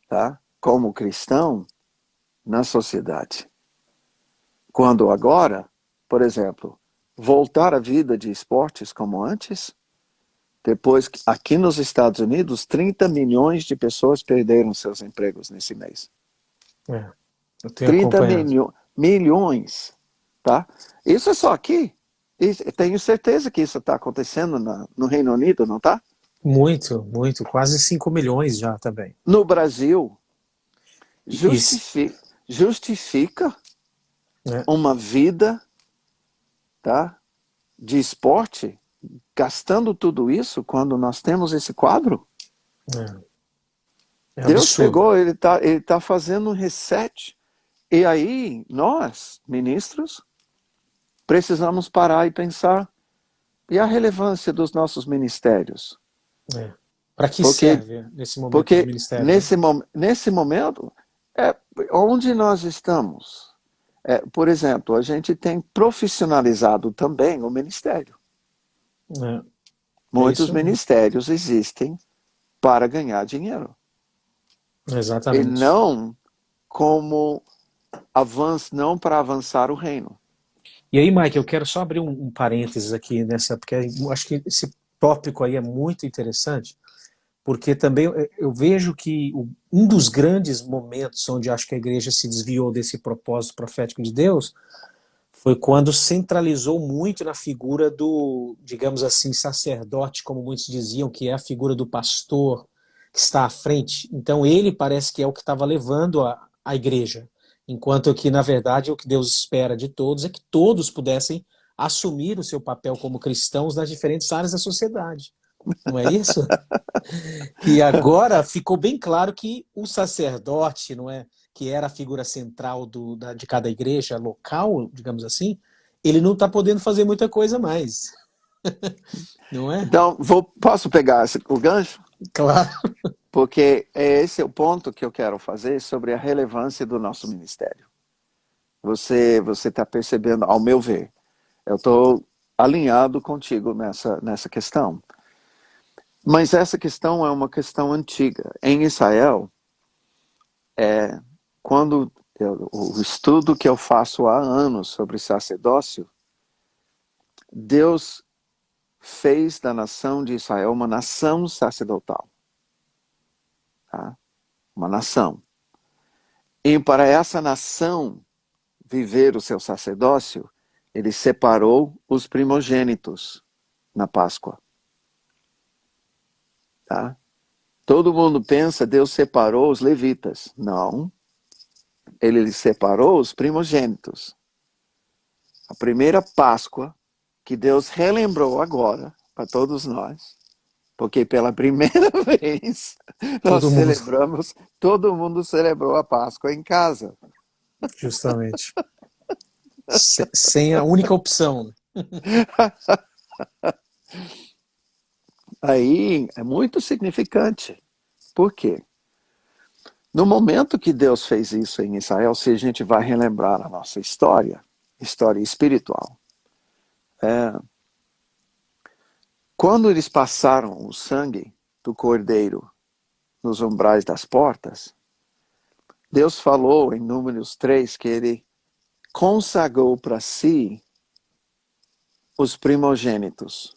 tá? Como cristão na sociedade. Quando agora, por exemplo, voltar à vida de esportes como antes, depois, aqui nos Estados Unidos, 30 milhões de pessoas perderam seus empregos nesse mês. Eu tenho 30 acompanhado. milhões, tá? Isso é só aqui. Tenho certeza que isso está acontecendo no Reino Unido, não está? Muito, muito. Quase 5 milhões já também. No Brasil, Isso, justifica né? uma vida, tá, de esporte, gastando tudo isso quando nós temos esse quadro? É Deus absurdo. pegou, ele tá fazendo um reset. E aí, nós, ministros, precisamos parar e pensar, e a relevância dos nossos ministérios? Para que Porque, serve nesse momento os porque ministérios, né? nesse momento, onde nós estamos? Por exemplo, a gente tem profissionalizado também o ministério. É Muitos isso, ministérios existem para ganhar dinheiro. E exatamente. não como não para avançar o reino. E aí, Mike, eu quero só abrir um parênteses aqui nessa, porque eu acho que esse tópico aí é muito interessante, porque também eu vejo que um dos grandes momentos onde acho que a igreja se desviou desse propósito profético de Deus foi quando centralizou muito na figura do, digamos assim, sacerdote, como muitos diziam, que é a figura do pastor que está à frente. Então ele parece que é o que estava levando a igreja, enquanto que, na verdade, o que Deus espera de todos é que todos pudessem assumir o seu papel como cristãos nas diferentes áreas da sociedade. Não é isso? E agora ficou bem claro que o sacerdote, não é, que era a figura central de cada igreja local, digamos assim, ele não está podendo fazer muita coisa mais, não é? Então, posso pegar o gancho? Claro. Porque esse é o ponto que eu quero fazer sobre a relevância do nosso ministério. Você está percebendo, ao meu ver, eu estou alinhado contigo nessa questão. Mas essa questão é uma questão antiga. Em Israel, o estudo que eu faço há anos sobre sacerdócio, Deus fez da nação de Israel uma nação sacerdotal. Tá? Uma nação. E para essa nação viver o seu sacerdócio, ele separou os primogênitos na Páscoa. Tá? Todo mundo pensa Deus separou os levitas. Não. Ele separou os primogênitos. A primeira Páscoa que Deus relembrou agora para todos nós, porque pela primeira vez nós Todo mundo, celebramos, todo mundo celebrou a Páscoa em casa. justamente. Sem a única opção. Aí é muito significante. Por quê? No momento que Deus fez isso em Israel, se a gente vai relembrar a nossa história espiritual, quando eles passaram o sangue do cordeiro nos umbrais das portas, Deus falou em Números 3 que ele consagrou para si os primogênitos.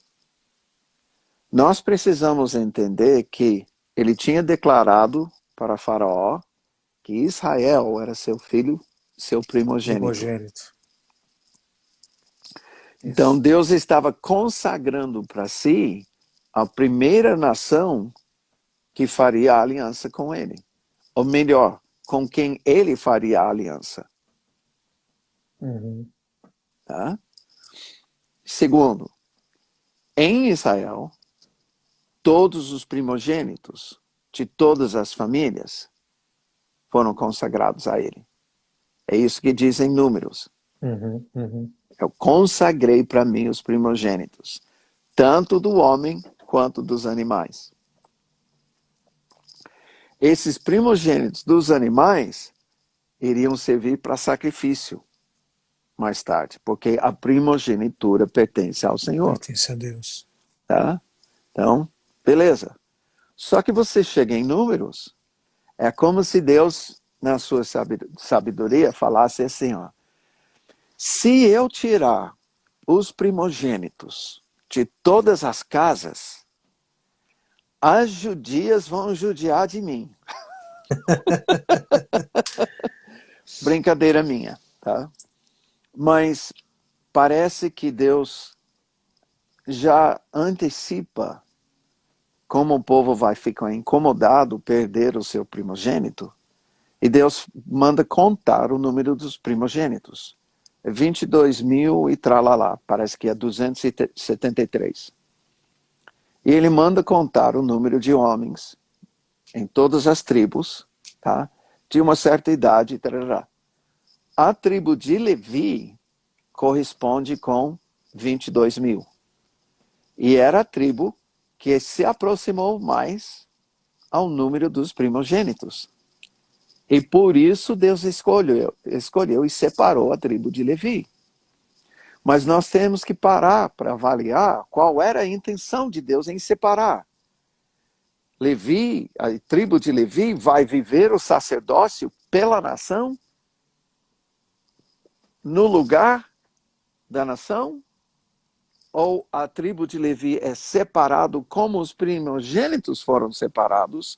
Nós precisamos entender que ele tinha declarado para Faraó que Israel era seu filho, seu primogênito. Primogênito. Então Isso. Deus estava consagrando para si a primeira nação que faria a aliança com ele. ou melhor, com quem ele faria a aliança. Uhum. Tá? Segundo, em Israel, todos os primogênitos de todas as famílias foram consagrados a ele. É isso que diz em Números. Uhum. Uhum. Eu consagrei para mim os primogênitos, tanto do homem quanto dos animais. Esses primogênitos dos animais iriam servir para sacrifício mais tarde, porque a primogenitura pertence ao Senhor. Pertence a Deus. Tá? Então, beleza. Só que você chega em Números, é como se Deus, na sua sabedoria, falasse assim, ó, se eu tirar os primogênitos de todas as casas, as judias vão judiar de mim. Brincadeira minha, tá? Mas parece que Deus já antecipa como o povo vai ficar incomodado perder o seu primogênito. E Deus manda contar o número dos primogênitos. 22 mil e tralalá, parece que é 273. E ele manda contar o número de homens em todas as tribos, tá? De uma certa idade. Tarará. A tribo de Levi corresponde com 22 mil. E era a tribo que se aproximou mais ao número dos primogênitos. E por isso Deus escolheu e separou a tribo de Levi. Mas nós temos que parar para avaliar qual era a intenção de Deus em separar. Levi, a tribo de Levi, vai viver o sacerdócio pela nação, no lugar da nação, ou a tribo de Levi é separado como os primogênitos foram separados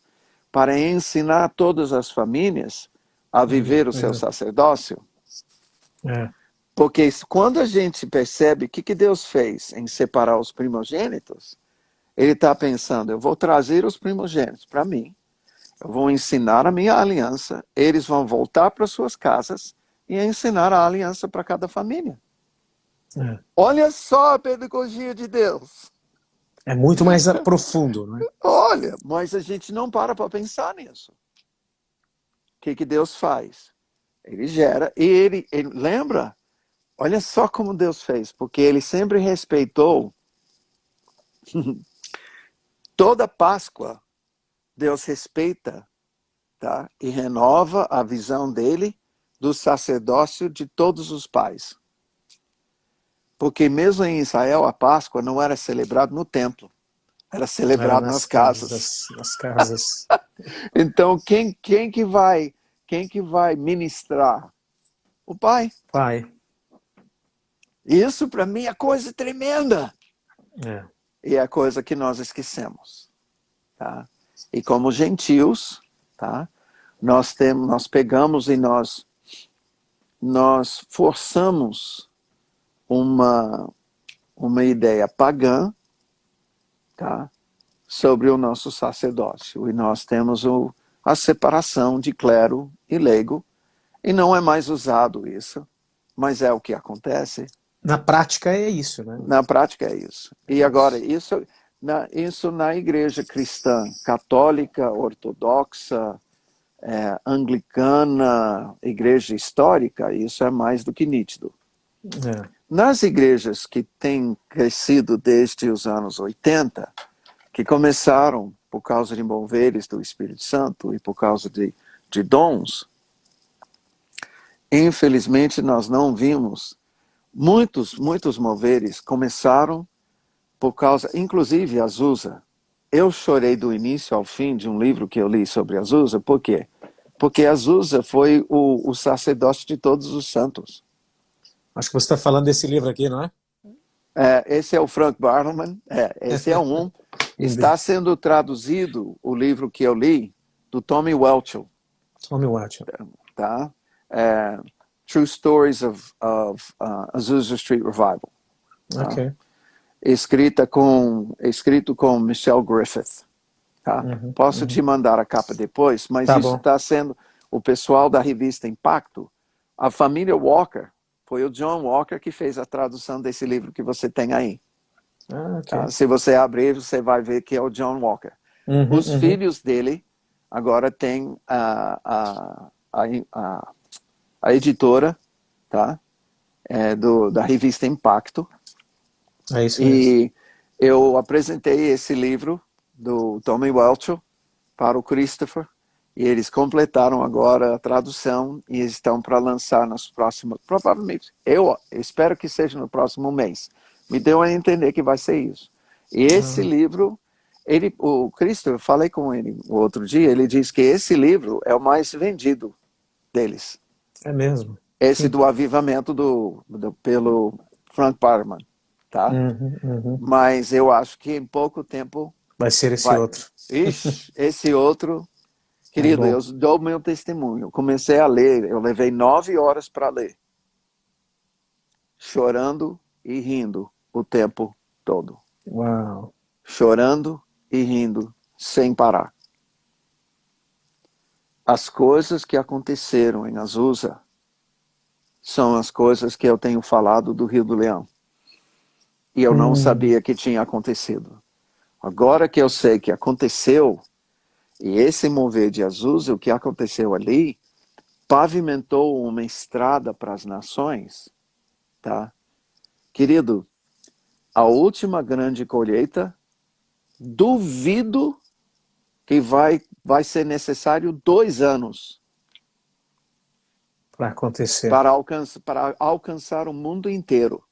para ensinar todas as famílias a viver o seu sacerdócio? É. Porque quando a gente percebe o que Deus fez em separar os primogênitos, ele está pensando, eu vou trazer os primogênitos para mim, eu vou ensinar a minha aliança, eles vão voltar para suas casas e ensinar a aliança para cada família. É. Olha só a pedagogia de Deus. É muito mais profundo, não é? Olha, mas a gente não para pensar nisso. O que Deus faz? Ele gera, e ele lembra, olha só como Deus fez, porque ele sempre respeitou toda Páscoa, Deus respeita, tá? E renova a visão dele do sacerdócio de todos os pais. Porque mesmo em Israel, a Páscoa não era celebrada no templo, era celebrada nas casas. Nas casas. Então, quem que vai ministrar? O pai. Pai. Isso para mim é coisa tremenda. É. E é coisa que nós esquecemos. Tá? E como gentios, tá? Nós pegamos e nós forçamos uma ideia pagã, tá? Sobre o nosso sacerdócio. E nós temos a separação de clero e leigo, e não é mais usado isso, mas é o que acontece. Na prática é isso, né? Na prática é isso. E agora, isso na igreja cristã, católica, ortodoxa, anglicana, igreja histórica, isso é mais do que nítido. É. Nas igrejas que têm crescido desde os anos 80, que começaram por causa de moveres do Espírito Santo e por causa de dons, infelizmente nós não vimos. Muitos moveres começaram por causa, inclusive Azusa. Eu chorei do início ao fim de um livro que eu li sobre Azusa, por quê? Porque Azusa foi o sacerdócio de todos os santos. Acho que você está falando desse livro aqui, não é? Esse é o Frank Bartleman, esse é um. Está sendo traduzido o livro que eu li, do Tommy Welchel. Tommy Welchel. Tá? True Stories of Azusa Street Revival. Ok. Escrito com Michelle Griffith. Tá? Uhum, Posso uhum. te mandar a capa depois, mas Tá isso bom. está sendo o pessoal da revista Impacto. A família Walker, foi o John Walker que fez a tradução desse livro que você tem aí. Ah, Tá? ok. Se você abrir, você vai ver que é o John Walker. Uhum, Os uhum. filhos dele agora têm a editora, tá? Da revista Impacto. É isso mesmo. E eu apresentei esse livro do Tommy Welch para o Christopher, e eles completaram agora a tradução e estão para lançar nos próximos, provavelmente, eu espero que seja no próximo mês. Me deu a entender que vai ser isso. E esse Ah, livro, o Christopher, eu falei com ele o outro dia, ele disse que esse livro é o mais vendido deles. é mesmo. Esse do avivamento pelo Frank Parman, tá? Uhum, uhum. Mas eu acho que em pouco tempo Vai ser esse vai. outro. Ixi, esse outro, É querido, eu bom. dou meu testemunho. Eu comecei a ler, eu levei 9 horas para ler, chorando e rindo o tempo todo. Uau. Chorando e rindo sem parar. As coisas que aconteceram em Azusa são as coisas que eu tenho falado do Rio do Leão. E eu não Hum, sabia que tinha acontecido. Agora que eu sei que aconteceu, e esse mover de Azusa, o que aconteceu ali, pavimentou uma estrada para as nações, tá? Querido, a última grande colheita, duvido que vai ser necessário 2 anos para acontecer. para alcançar o mundo inteiro.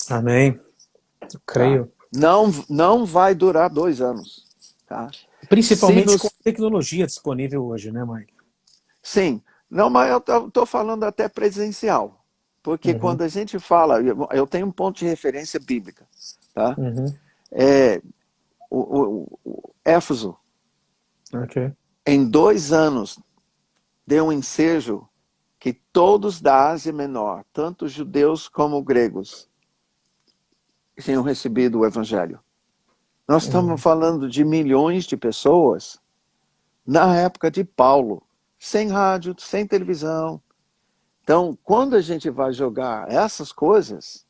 Amém. Eu Tá? creio. Não vai durar 2 anos. Tá? Se Principalmente com a nos, tecnologia disponível hoje, né, Mike? sim, não, mas eu estou falando até presencial. Porque Uhum, quando a gente fala, eu tenho um ponto de referência bíblica. Tá? uhum. É, o Éfeso, Ok. em 2 anos, deu um ensejo que todos da Ásia Menor, tanto judeus como gregos, tinham recebido o Evangelho. Nós estamos Uhum. falando de milhões de pessoas na época de Paulo, sem rádio, sem televisão. Então, quando a gente vai jogar essas coisas,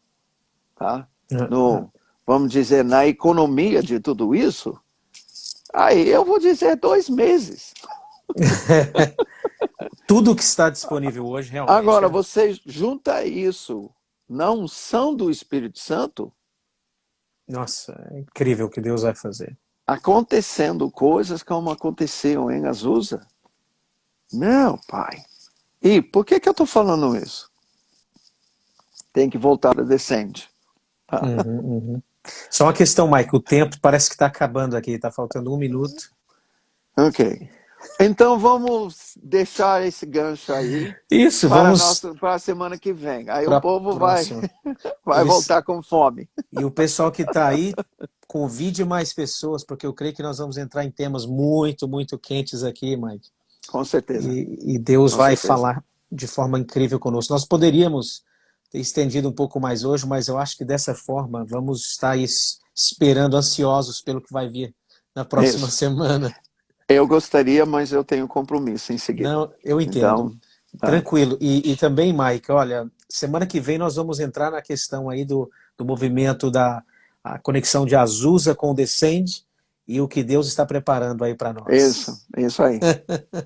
tá? Ah, No, vamos dizer, na economia de tudo isso, aí eu vou dizer 2 meses. Tudo que está disponível hoje, realmente, Agora, é. você junta isso na unção do Espírito Santo, Nossa, é incrível o que Deus vai fazer. acontecendo coisas como aconteciam em Azusa. Meu pai. E por que eu estou falando isso? Tem que voltar a descende. Tá? Uhum, uhum. Só uma questão, Mike, o tempo parece que está acabando aqui, está faltando 1 minuto. Ok. Então vamos deixar esse gancho aí Isso, vamos para a semana que vem. Aí o para a povo vai, próxima. vai Eles, voltar com fome. e o pessoal que está aí, convide mais pessoas, porque eu creio que nós vamos entrar em temas muito, muito quentes aqui, Mike. Com certeza. E Deus Com vai certeza. falar de forma incrível conosco. Nós poderíamos ter estendido um pouco mais hoje, mas eu acho que dessa forma vamos estar aí esperando, ansiosos pelo que vai vir na próxima Isso. semana. Eu gostaria, mas eu tenho compromisso em seguida. Não, eu entendo. Então, tá. Tranquilo. E também, Mike, olha, semana que vem nós vamos entrar na questão aí do movimento da a conexão de Azusa com o Descende e o que Deus está preparando aí para nós. Isso aí.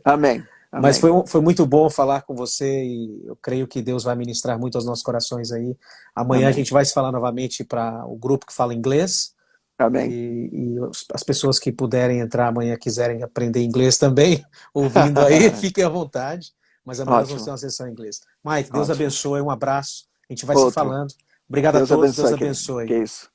Amém. Mas Amém. foi muito bom falar com você e eu creio que Deus vai ministrar muito aos nossos corações aí. Amanhã a Amém. gente vai se falar novamente para o grupo que fala inglês Amém. e as pessoas que puderem entrar amanhã, quiserem aprender inglês também, ouvindo aí, fiquem à vontade. Mas amanhã nós vamos ter Ótimo. uma sessão em inglês. Mike, Deus Ótimo. abençoe, um abraço. A gente vai se Outro. falando. Obrigado a Deus todos, Deus abençoe, querido. abençoe. Que isso.